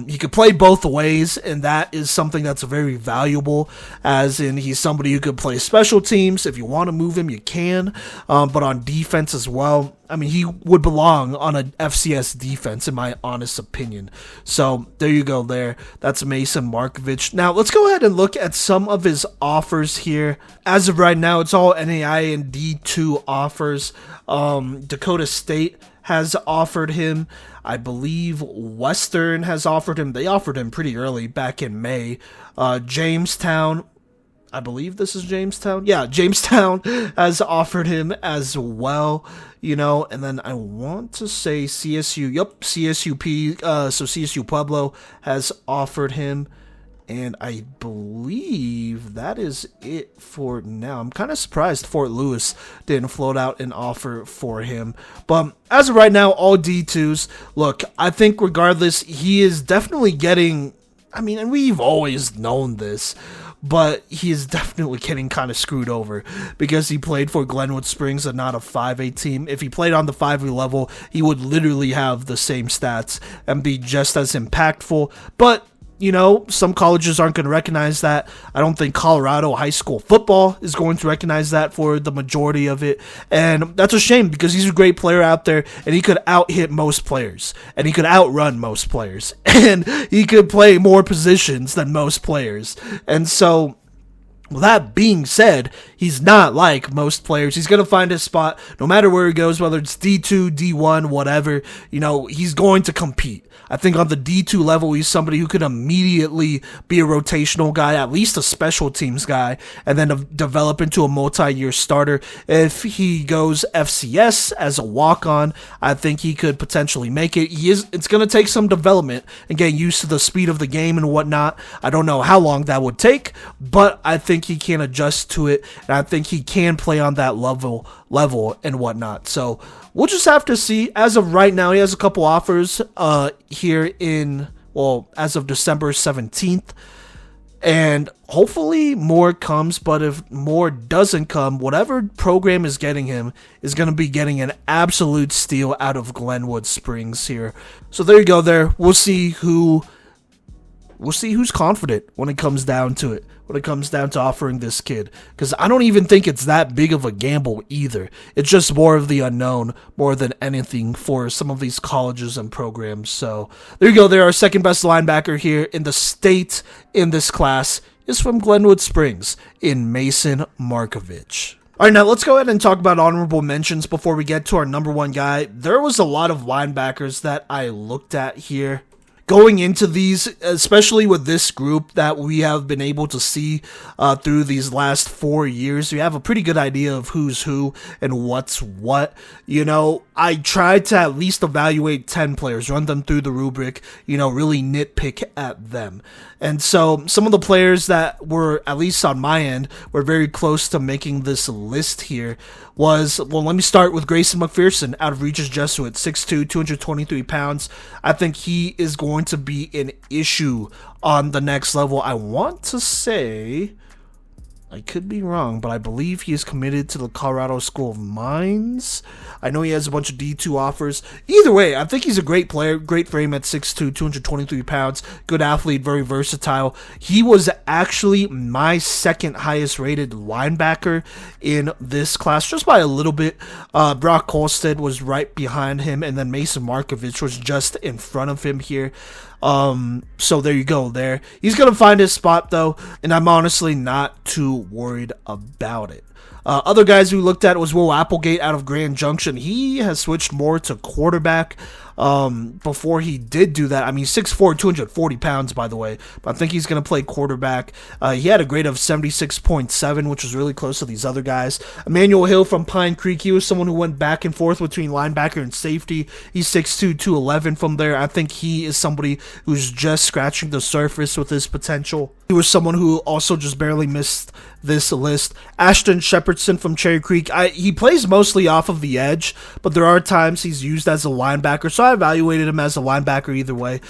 He could play both ways, and that is something that's very valuable, as in he's somebody who could play special teams. If you want to move him, you can, but on defense as well. I mean, he would belong on an FCS defense, in my honest opinion. So there you go there. That's Mason Markovich. Now, let's go ahead and look at some of his offers here. As of right now, it's all NAI and D2 offers. Dakota State has offered him. I believe Western has offered him. They offered him pretty early back in May. Jamestown, I believe this is Jamestown. Yeah, Jamestown has offered him as well, you know, and then I want to say CSU, CSUP, so CSU Pueblo has offered him, and I believe that is it for now. I'm kind of surprised Fort Lewis didn't float out an offer for him. But as of right now, all D2s. Look, I think regardless, he is definitely getting, I mean, and we've always known this, but he is definitely getting kind of screwed over because he played for Glenwood Springs and not a 5A team. If he played on the 5A level, he would literally have the same stats and be just as impactful. But you know, some colleges aren't going to recognize that. I don't think Colorado high school football is going to recognize that for the majority of it. And that's a shame because he's a great player out there and he could out-hit most players. And he could outrun most players. And he could play more positions than most players. And so, well, that being said, he's not like most players. He's going to find his spot no matter where he goes, whether it's D2, D1, whatever. You know, he's going to compete. I think on the D2 level, he's somebody who could immediately be a rotational guy, at least a special teams guy, and then develop into a multi-year starter. If he goes FCS as a walk-on, I think he could potentially make it. It's going to take some development and getting used to the speed of the game and whatnot. I don't know how long that would take, but I think he can adjust to it, and I think he can play on that level and whatnot. So we'll just have to see. As of right now, he has a couple offers here in, well, as of December 17th. And hopefully more comes, but if more doesn't come, whatever program is getting him is going to be getting an absolute steal out of Glenwood Springs here. So there you go there. We'll see who's confident when it comes down to it. When it comes down to offering this kid, because I don't even think it's that big of a gamble either. It's just more of the unknown more than anything for some of these colleges and programs. So there you go. There, our second best linebacker here in the state in this class is from Glenwood Springs in Mason Markovich. All right, now let's go ahead and talk about honorable mentions before we get to our number one guy. There was a lot of linebackers that I looked at here going into these, especially with this group that we have been able to see through these last 4 years. We have a pretty good idea of who's who and what's what. You know, I tried to at least evaluate 10 players, run them through the rubric, you know, really nitpick at them. And so some of the players that were, at least on my end, were very close to making this list here was, well, let me start with Grayson McPherson out of Regis Jesuit, 6'2", 223 pounds. I think he is going to be an issue on the next level. I want to say, I could be wrong, but I believe he is committed to the Colorado School of Mines. I know he has a bunch of D2 offers. Either way, I think he's a great player, great frame at 6'2", 223 pounds, good athlete, very versatile. He was actually my second highest rated linebacker in this class, just by a little bit. Brock Kolstead was right behind him, and then Mason Markovich was just in front of him here. So there you go there. He's going to find his spot though, and I'm honestly not too worried about it. Other guys we looked at was Will Applegate out of Grand Junction. He has switched more to quarterback. before he did do that. I mean, 6'4", 240 pounds, by the way, but I think he's going to play quarterback. He had a grade of 76.7, which was really close to these other guys. Emmanuel Hill from Pine Creek, he was someone who went back and forth between linebacker and safety. He's 6'2", 211 from there. I think he is somebody who's just scratching the surface with his potential. He was someone who also just barely missed this list. Ashton Shepardson from Cherry Creek. He plays mostly off of the edge, but there are times he's used as a linebacker, so I evaluated him as a linebacker either way.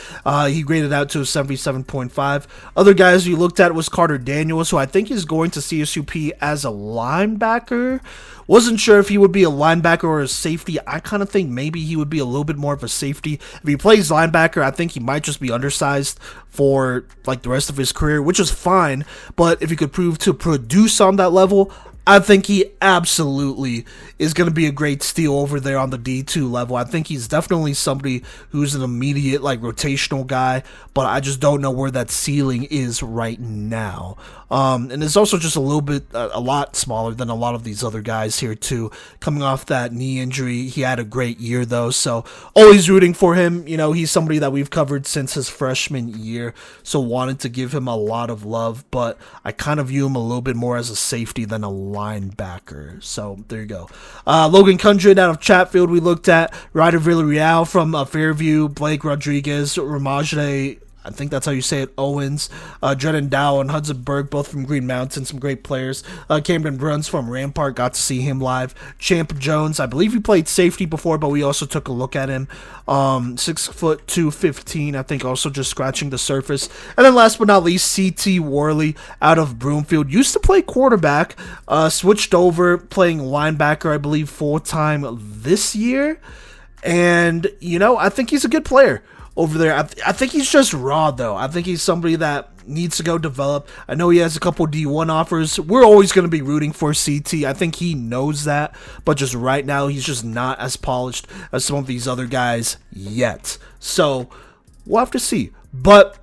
He graded out to a 77.5. Other guys we looked at was Carter Daniels, who I think is going to CSUP as a linebacker. Wasn't sure if he would be a linebacker or a safety. I kind of think maybe he would be a little bit more of a safety. If he plays linebacker, I think he might just be undersized for like the rest of his career, which is fine. But if he could prove to produce on that level, I think he absolutely is going to be a great steal over there on the D2 level. I think he's definitely somebody who's an immediate like rotational guy, but I just don't know where that ceiling is right now. And it's also just a little bit, a lot smaller than a lot of these other guys here too. Coming off that knee injury, he had a great year though, so always rooting for him. You know, he's somebody that we've covered since his freshman year, so wanted to give him a lot of love, but I kind of view him a little bit more as a safety than a linebacker. So there you go. Logan Kundred out of Chatfield we looked at. Ryder Villarreal from Fairview. Blake Rodriguez, Ramajde, I think that's how you say it, Owens, Drennan Dow and Hudson Berg, both from Green Mountain, some great players. Camden Bruns from Rampart, got to see him live. Champ Jones, I believe he played safety before, but we also took a look at him. 6'2", 215, I think also just scratching the surface. And then last but not least, C.T. Worley out of Broomfield. Used to play quarterback, switched over playing linebacker, I believe, full-time this year. And, you know, I think he's a good player over there. I think he's just raw, though. I think he's somebody that needs to go develop. I know he has a couple D1 offers. We're always going to be rooting for CT. I think he knows that, but just right now, he's just not as polished as some of these other guys yet. So, we'll have to see. But,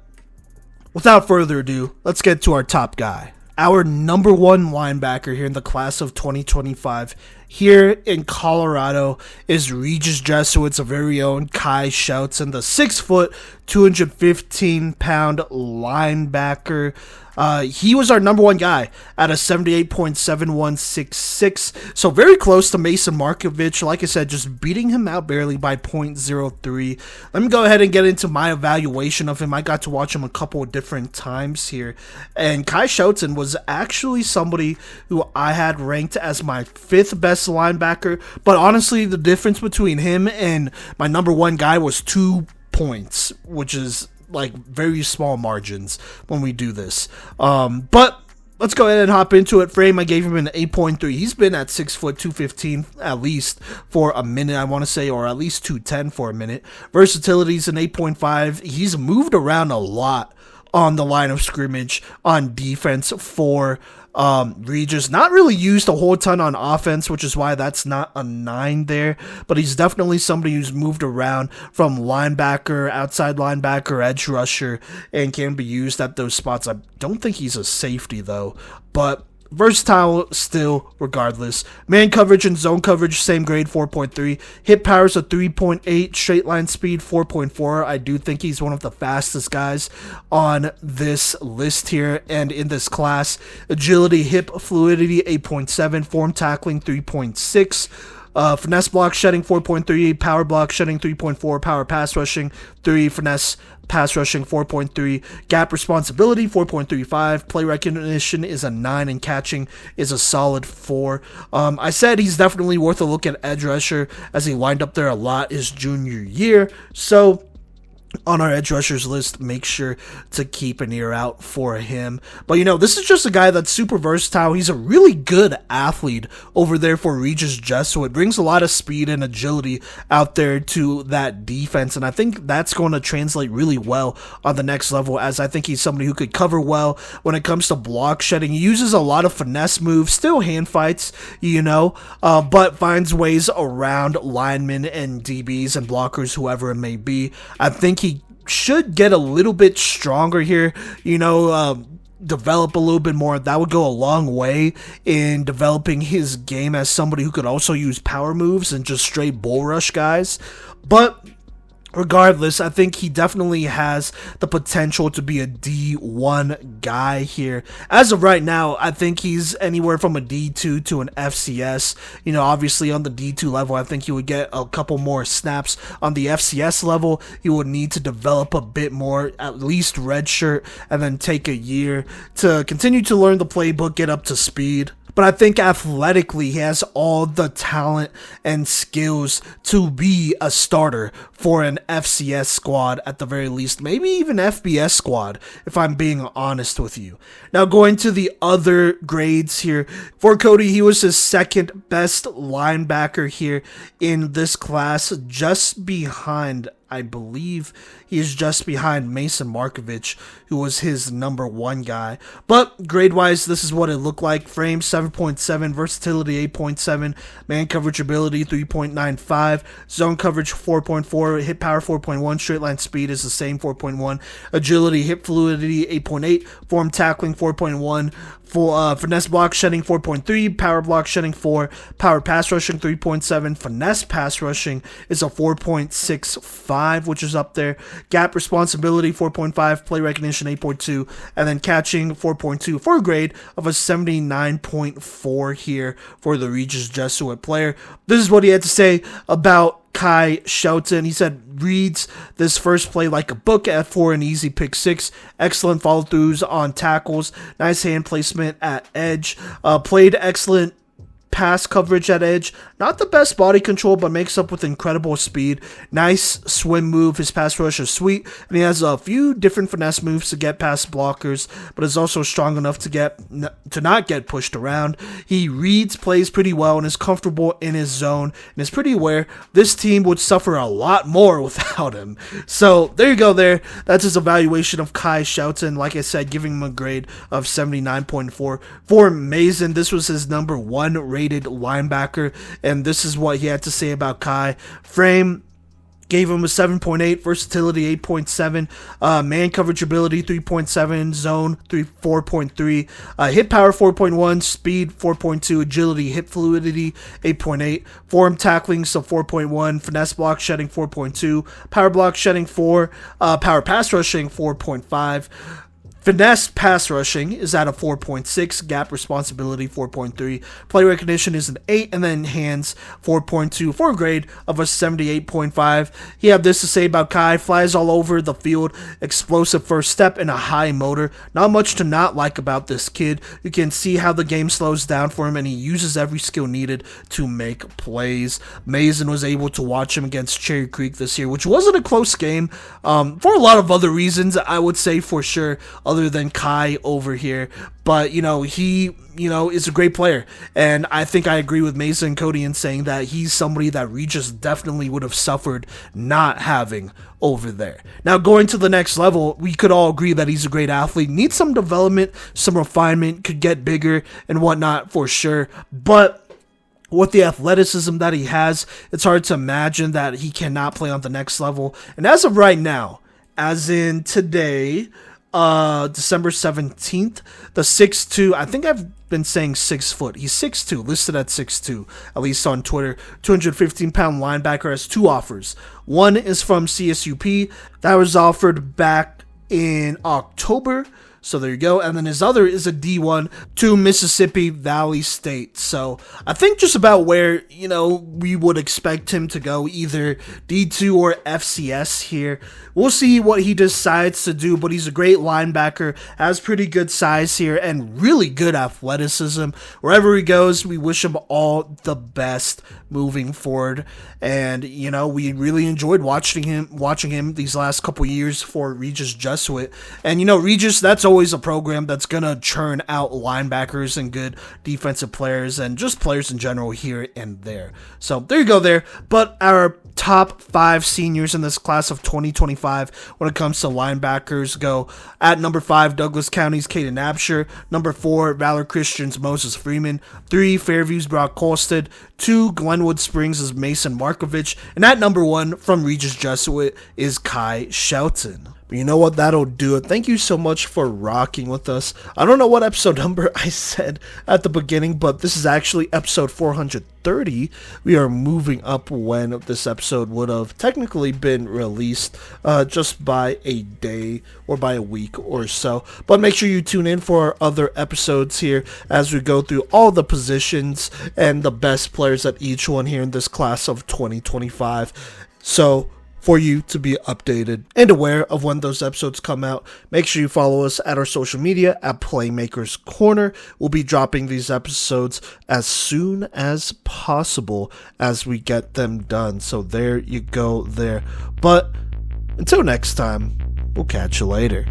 without further ado, let's get to our top guy. Our number one linebacker here in the class of 2025 here in Colorado is Regis Jesuit's very own Kai Shelton, the 6', 215-pound linebacker. He was our number one guy at a 78.7166, so very close to Mason Markovich. Like I said, just beating him out barely by 0.03. Let me go ahead and get into my evaluation of him. I got to watch him a couple of different times here, and Kai Shelton was actually somebody who I had ranked as my 5th best linebacker, but honestly, the difference between him and my number one guy was 2 points, which is like very small margins when we do this. But let's go ahead and hop into it. Frame, I gave him an 8.3. He's been at 6', 215 at least for a minute, I want to say, or at least 210 for a minute. Versatility's an 8.5. He's moved around a lot on the line of scrimmage on defense for Regis. Not really used a whole ton on offense, which is why that's not a 9 there, but he's definitely somebody who's moved around from linebacker, outside linebacker, edge rusher, and can be used at those spots. I don't think he's a safety though, but versatile still regardless. Man coverage and zone coverage, same grade, 4.3. Hit power's a 3.8. Straight line speed, 4.4. I do think he's one of the fastest guys on this list here and in this class. Agility, hip fluidity, 8.7. Form tackling, 3.6. Finesse block shedding 4.3, power block shedding 3.4, power pass rushing 3, finesse pass rushing 4.3, gap responsibility 4.35, play recognition is a 9, and catching is a solid 4. I said he's definitely worth a look at edge rusher, as he lined up there a lot his junior year, so on our edge rushers list, make sure to keep an ear out for him. But you know, this is just a guy that's super versatile. He's a really good athlete over there for Regis Jesuit. Brings a lot of speed and agility out there to that defense, and I think that's going to translate really well on the next level, as I think he's somebody who could cover well when it comes to block shedding. He uses a lot of finesse moves, still hand fights, you know, but finds ways around linemen and DBs and blockers, whoever it may be. I think he should get a little bit stronger here, you know, develop a little bit more. That would go a long way in developing his game as somebody who could also use power moves and just straight bull rush guys. But regardless, I think he definitely has the potential to be a D1 guy here. As of right now, I think he's anywhere from a D2 to an FCS. Obviously on the D2 level, I think he would get a couple more snaps. On the FCS level, he would need to develop a bit more, at least redshirt, and then take a year to continue to learn the playbook, get up to speed. But I think athletically, he has all the talent and skills to be a starter for an FCS squad at the very least, maybe even FBS squad, if I'm being honest with you. Now, going to the other grades here, for Kodey, he was his second best linebacker here in this class, just behind, I believe he is just behind Mason Markovich, who was his number one guy. But grade-wise, this is what it looked like. Frame 7.7, versatility 8.7, man coverage ability 3.95, zone coverage 4.4, hit power 4.1, straight line speed is the same 4.1, agility, hip fluidity 8.8, form tackling 4.1, finesse block shedding 4.3, power block shedding 4, power pass rushing 3.7, finesse pass rushing is a 4.65, which is up there. Gap responsibility 4.5, play recognition 8.2, and then catching 4.2 for a grade of a 79.4 here for the Regis Jesuit player. This is what he had to say about Kai Shelton. He said, reads this first play like a book for an easy pick six, excellent follow-throughs on tackles, nice hand placement at edge, played excellent pass coverage at edge, not the best body control, but makes up with incredible speed, nice swim move, his pass rush is sweet, and he has a few different finesse moves to get past blockers, but is also strong enough to not get pushed around. He reads plays pretty well and is comfortable in his zone, and is pretty aware this team would suffer a lot more without him. So there you go there. That's his evaluation of Kai Shelton. Like I said, giving him a grade of 79.4. For Mazen, this was his number one rated linebacker, and this is what he had to say about Kai. Frame gave him a 7.8, versatility 8.7, man coverage ability 3.7, zone 4.3, hit power 4.1, speed 4.2, agility, hip fluidity 8.8, form tackling so 4.1, finesse block shedding 4.2, power block shedding 4, power pass rushing 4.5. Finesse pass rushing is at a 4.6, gap responsibility 4.3, play recognition is an 8, and then hands 4.2 for a grade of a 78.5. He had this to say about Kai: flies all over the field, explosive first step, and a high motor. Not much to not like about this kid. You can see how the game slows down for him, and he uses every skill needed to make plays. Mazen was able to watch him against Cherry Creek this year, which wasn't a close game for a lot of other reasons, I would say, for sure, other than Kai over here. But, he, is a great player. And I think I agree with Mason and Kodey in saying that he's somebody that Regis definitely would have suffered not having over there. Now, going to the next level, we could all agree that he's a great athlete. Needs some development, some refinement, could get bigger and whatnot for sure. But with the athleticism that he has, it's hard to imagine that he cannot play on the next level. And as of right now, as in today, December 17th, the 6'2", I think I've been saying 6 foot. He's 6'2", listed at 6'2", at least on Twitter. 215-pound linebacker has 2 offers. One is from CSUP. That was offered back in October. So there you go. And then his other is a D1 to Mississippi Valley State. So I think just about where, we would expect him to go, either D2 or FCS here. We'll see what he decides to do, but he's a great linebacker, has pretty good size here, and really good athleticism. Wherever he goes, we wish him all the best moving forward. And, we really enjoyed watching him these last couple years for Regis Jesuit. And, Regis, that's always a program that's going to churn out linebackers and good defensive players and just players in general here and there. So there you go there. But our top 5 seniors in this class of 2025 when it comes to linebackers go at number 5, Douglas County's Caden Absher, number 4, Valor Christian's Moses Freeman, 3, Fairview's Brock Colstead, 2, Glenwood Springs is Mason Markovich, and at number 1 from Regis Jesuit is Kai Shelton. But you know what? That'll do it. Thank you so much for rocking with us. I don't know what episode number I said at the beginning, but this is actually episode 430. We are moving up when this episode would have technically been released just by a day or by a week or so. But make sure you tune in for our other episodes here as we go through all the positions and the best players at each one here in this class of 2025. So, for you to be updated and aware of when those episodes come out, make sure you follow us at our social media at Playmakers Corner. We'll be dropping these episodes as soon as possible as we get them done. So there you go there. But until next time, we'll catch you later.